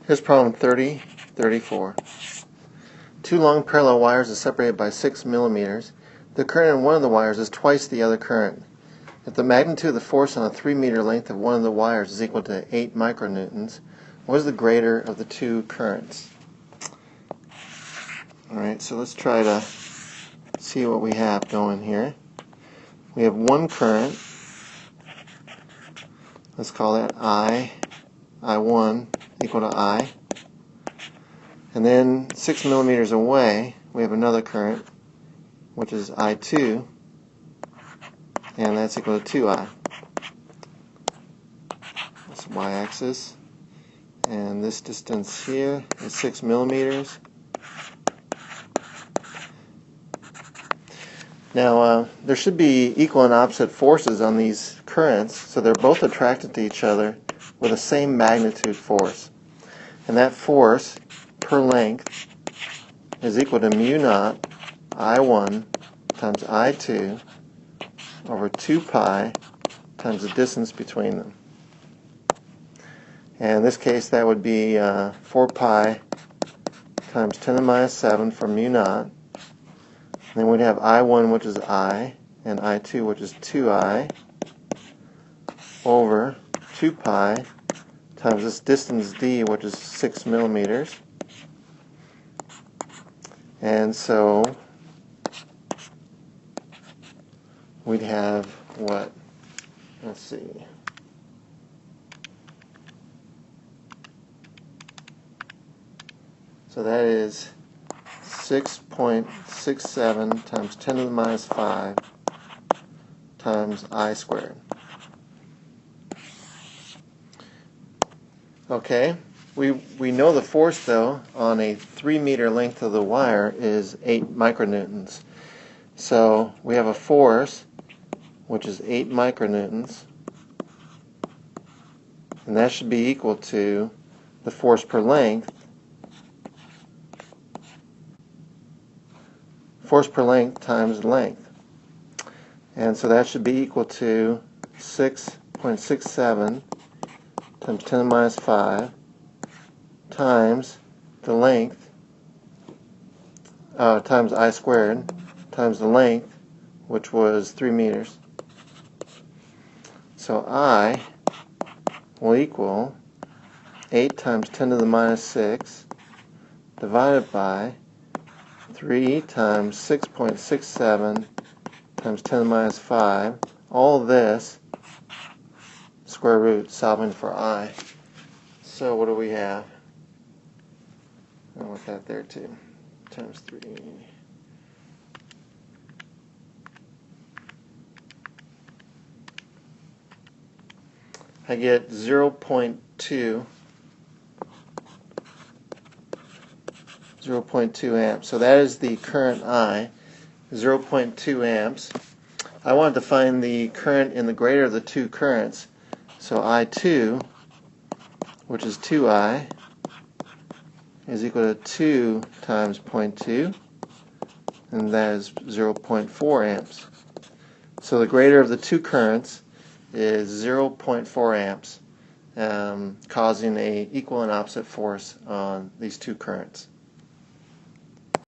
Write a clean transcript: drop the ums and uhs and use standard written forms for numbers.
Here's problem 34. Two long parallel wires are separated by 6 millimeters. The current in one of the wires is twice the other current. If the magnitude of the force on a 3-meter length of one of the wires is equal to 8 micronewtons, what is the greater of the two currents? Alright, so let's try to see what we have going here. We have one current. Let's call that I1 equal to I. And then 6 millimeters away, we have another current, which is I2, and that's equal to 2I. That's the y-axis. And this distance here is 6 millimeters. Now, there should be equal and opposite forces on these currents, so they're both attracted to each other with the same magnitude force. And that force per length is equal to mu naught I1 times I2 over 2 pi times the distance between them. And in this case, that would be 4 pi times 10 to the minus 7 for mu naught. And then we'd have I1, which is I, and I2, which is 2I, over 2 pi times this distance d, which is 6 millimeters. And so we'd have what? Let's see. So that is 6.67 times 10 to the minus 5 times I squared. Okay, we know the force, though, on a 3-meter length of the wire is 8 micronewtons. So we have a force which is 8 micronewtons, and that should be equal to the force per length. Force per length times length. And so that should be equal to 6.67 times 10 to the minus 5 times the length, times I squared, times the length, which was 3 meters. So I will equal 8 times 10 to the minus 6 divided by 3 times 6.67 times 10 to the minus 5, all this square root, solving for I. So what do we have? I'll look at there too. Times 3. I get 0.2 amps. So that is the current I, 0.2 amps. I wanted to find the current in the greater of the two currents. So I2, which is 2I, is equal to 2 times 0.2, and that is 0.4 amps. So the greater of the two currents is 0.4 amps, causing an equal and opposite force on these two currents.